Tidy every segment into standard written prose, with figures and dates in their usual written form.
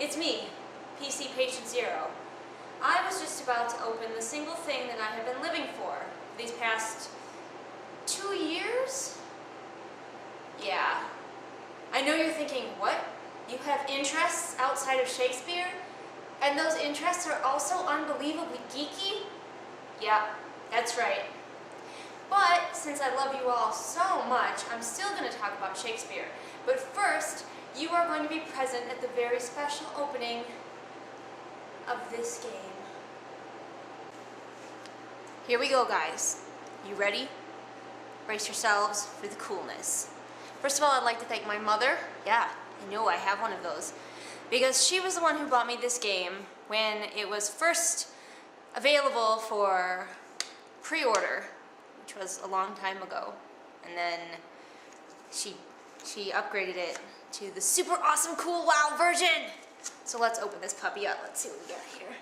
It's me, PCPatientZero. I was just about to open the single thing that I have been living for these past 2 years? Yeah. I know you're thinking, what? You have interests outside of Shakespeare? And those interests are also unbelievably geeky? Yeah, that's right. But since I love you all so much, I'm still going to talk about Shakespeare. But first, you are going to be present at the very special opening of this game. Here we go, guys. You ready? Brace yourselves for the coolness. First of all, I'd like to thank my mother. Yeah, I know I have one of those. Because she was the one who bought me this game when it was first available for pre-order, which was a long time ago. And then she upgraded it to the super awesome cool WoW version. So let's open this puppy up. Let's see what we got here.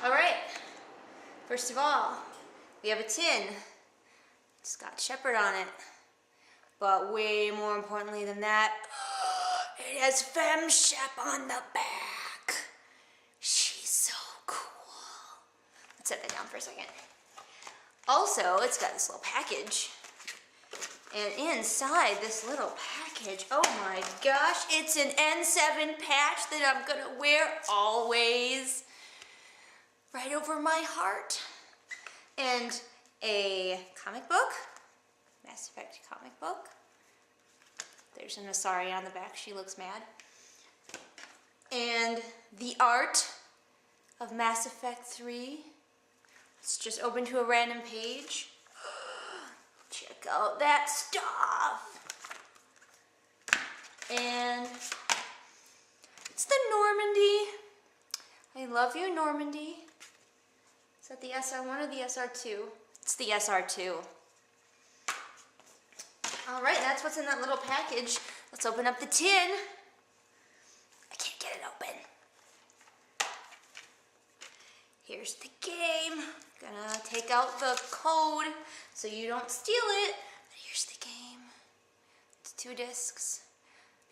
Alright, first of all, we have a tin. It's got Shepherd on it. But way more importantly than that, it has Femme Shep on the back. She's so cool. Let's set that down for a second. Also, it's got this little package. And inside this little package, oh my gosh, it's an N7 patch that I'm gonna wear always. Right over my heart. And a comic book, Mass Effect comic book. There's an Asari on the back, she looks mad. And the art of Mass Effect 3. It's just open to a random page. Check out that stuff. And it's the Normandy. I love you, Normandy. Is that the SR1 or the SR2? It's the SR2. Alright, that's what's in that little package. Let's open up the tin. I can't get it open. Here's the game. Gonna take out the code so you don't steal it. Here's the game. It's 2 discs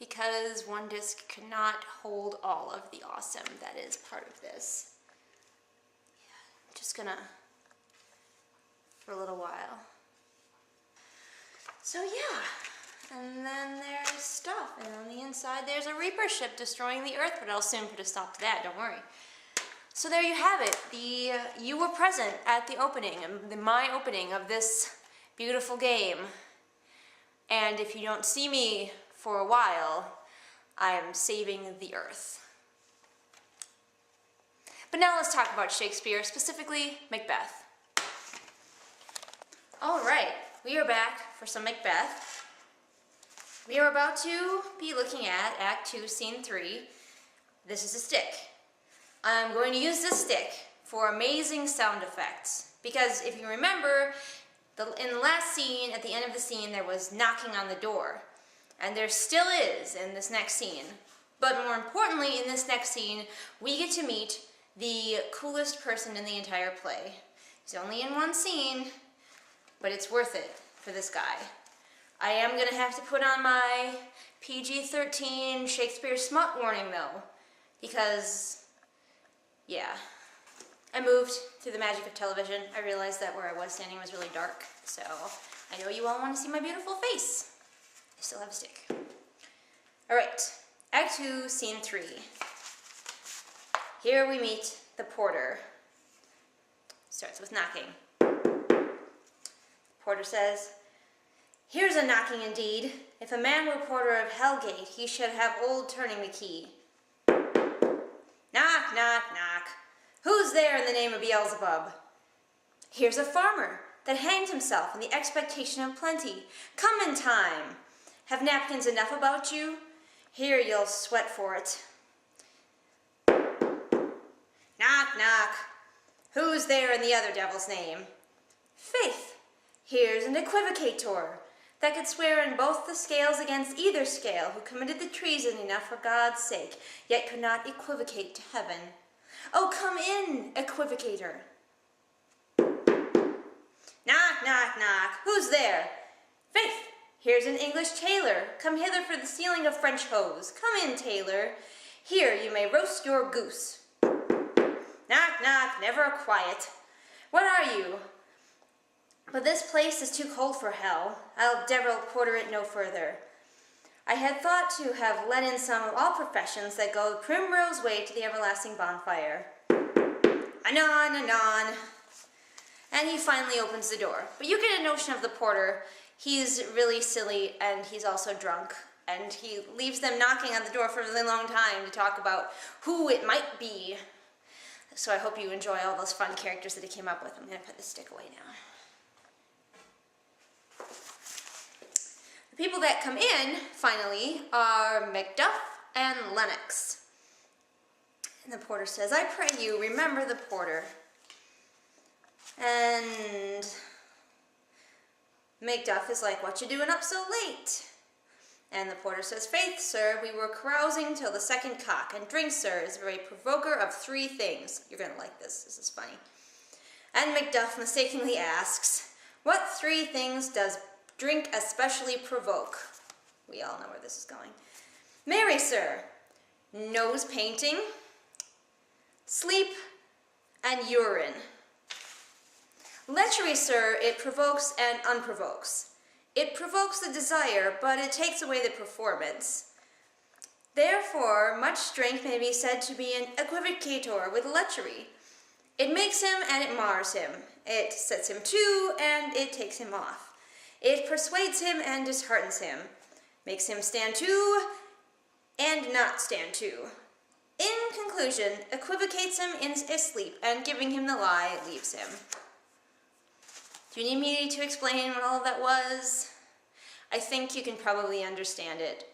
because 1 disc cannot hold all of the awesome that is part of this. Yeah, just gonna for a little while. So yeah, and then there's stuff, and on the inside there's a Reaper ship destroying the Earth, but I'll soon put a stop to that, don't worry. So there you have it. You were present at the opening, my opening of this beautiful game. And if you don't see me for a while, I am saving the Earth. But now let's talk about Shakespeare, specifically Macbeth. All right, we are back for some Macbeth. We are about to be looking at Act 2, Scene 3. This is a stick. I'm going to use this stick for amazing sound effects. Because if you remember, in the last scene, at the end of the scene, there was knocking on the door. And there still is in this next scene. But more importantly, in this next scene, we get to meet the coolest person in the entire play. He's only in 1 scene, but it's worth it for this guy. I am going to have to put on my PG-13 Shakespeare smut warning though, because yeah, I moved through the magic of television. I realized that where I was standing was really dark, so I know you all want to see my beautiful face. I still have a stick. Alright, Act 2, Scene 3. Here we meet the porter. Starts with knocking. The porter says, "Here's a knocking indeed. If a man were porter of Hellgate, he should have old turning the key. Knock, knock, knock. Who's there in the name of Beelzebub? Here's a farmer that hanged himself in the expectation of plenty. Come in time. Have napkins enough about you? Here you'll sweat for it. Knock, knock. Who's there in the other devil's name? Faith, here's an equivocator that could swear in both the scales against either scale, who committed the treason enough for God's sake, yet could not equivocate to heaven. Oh, come in, equivocator. Knock, knock, knock. Who's there? Faith, here's an English tailor, come hither for the stealing of French hose. Come in, tailor. Here you may roast your goose. Knock, knock, never quiet. What are you? But this place is too cold for hell. I'll devil porter it no further. I had thought to have let in some of all professions that go the primrose way to the everlasting bonfire. Anon, anon. And he finally opens the door. But you get a notion of the porter. He's really silly and he's also drunk. And he leaves them knocking on the door for a really long time to talk about who it might be. So I hope you enjoy all those fun characters that he came up with. I'm going to put this stick away now. The people that come in, finally, are Macbeth and Lennox. And the porter says, I pray you, remember the porter. And Macbeth is like, what you doing up so late? And the porter says, faith, sir, we were carousing till the second cock, and drink, sir, is a very provoker of three things. You're going to like this is funny. And Macbeth mistakenly asks, what three things does drink especially provoke? We all know where this is going. Marry, sir, nose painting, sleep, and urine. Lechery, sir, it provokes and unprovokes. It provokes the desire, but it takes away the performance. Therefore, much strength may be said to be an equivocator with lechery. It makes him and it mars him. It sets him to and it takes him off. It persuades him and disheartens him. Makes him stand to and not stand to. In conclusion, equivocates him in his sleep and giving him the lie leaves him. Do you need me to explain what all of that was? I think you can probably understand it.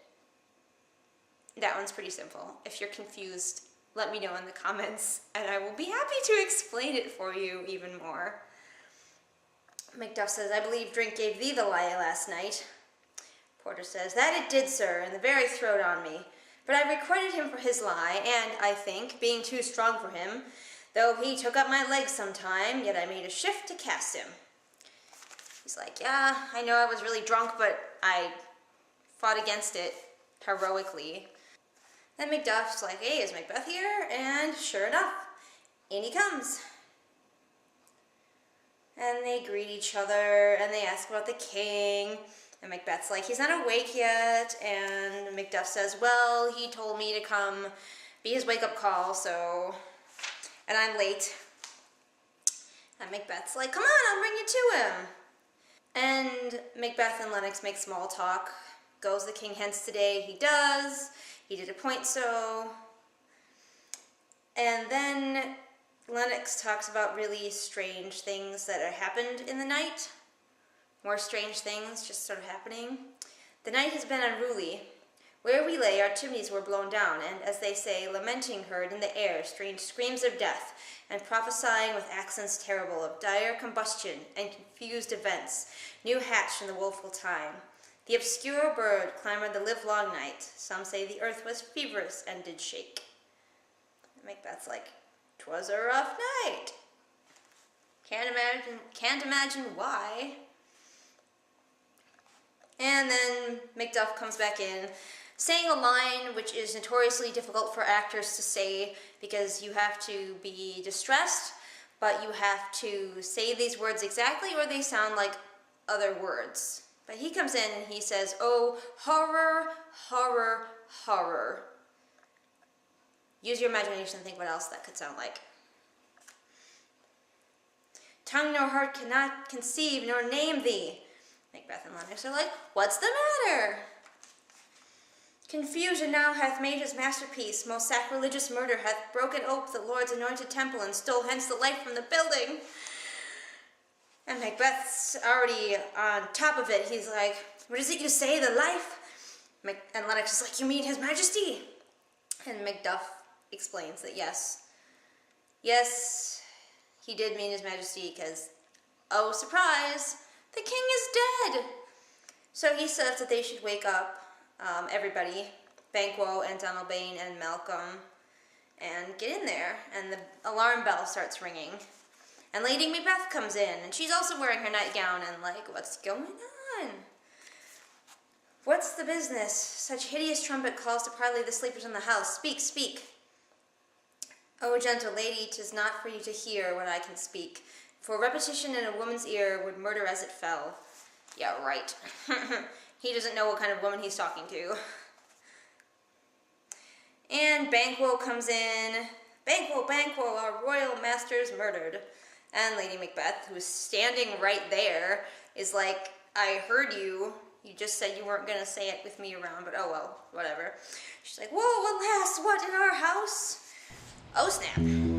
That one's pretty simple. If you're confused, let me know in the comments, and I will be happy to explain it for you even more. Macduff says, I believe drink gave thee the lie last night. Porter says, that it did, sir, in the very throat on me. But I requited him for his lie, and, I think, being too strong for him, though he took up my legs sometime, yet I made a shift to cast him. He's like, yeah, I know I was really drunk, but I fought against it heroically. Then Macduff's like, hey, is Macbeth here? And sure enough, in he comes. And they greet each other, and they ask about the king. And Macbeth's like, he's not awake yet. And Macduff says, well, he told me to come be his wake-up call, so... And I'm late. And Macbeth's like, come on, I'll bring you to him. And Macbeth and Lennox make small talk. Goes the king hence today? He does. He did appoint so. And then Lennox talks about really strange things that happened in the night. More strange things just sort of happening. The night has been unruly. Where we lay, our chimneys were blown down, and, as they say, lamenting heard in the air strange screams of death, and prophesying with accents terrible of dire combustion and confused events, new hatched in the woeful time. The obscure bird clamoured the livelong night. Some say the earth was feverish and did shake. Macbeth's like, 'twas a rough night. Can't imagine why. And then Macduff comes back in, saying a line which is notoriously difficult for actors to say because you have to be distressed, but you have to say these words exactly or they sound like other words. But he comes in and he says, oh, horror, horror, horror. Use your imagination and think what else that could sound like. Tongue nor heart cannot conceive nor name thee. Macbeth and Lennox are like, what's the matter? Confusion now hath made his masterpiece. Most sacrilegious murder hath broken ope the Lord's anointed temple and stole hence the life from the building. And Macbeth's already on top of it. He's like, what is it you say, the life? And Lennox is like, you mean his majesty? And Macduff explains that yes, he did mean his majesty because, oh surprise, the king is dead. So he says that they should wake up everybody, Banquo and Donalbain and Malcolm, and get in there. And the alarm bell starts ringing. And Lady Macbeth comes in, and she's also wearing her nightgown and like, what's going on? What's the business? Such hideous trumpet calls to parley the sleepers in the house. Speak, speak. O gentle lady, 'tis not for you to hear what I can speak, for repetition in a woman's ear would murder as it fell. Yeah, right. He doesn't know what kind of woman he's talking to. And Banquo comes in. Banquo, Banquo, our royal master's murdered. And Lady Macbeth, who's standing right there, is like, I heard you. You just said you weren't going to say it with me around, but oh well, whatever. She's like, whoa, alas, what, in our house? Oh, snap.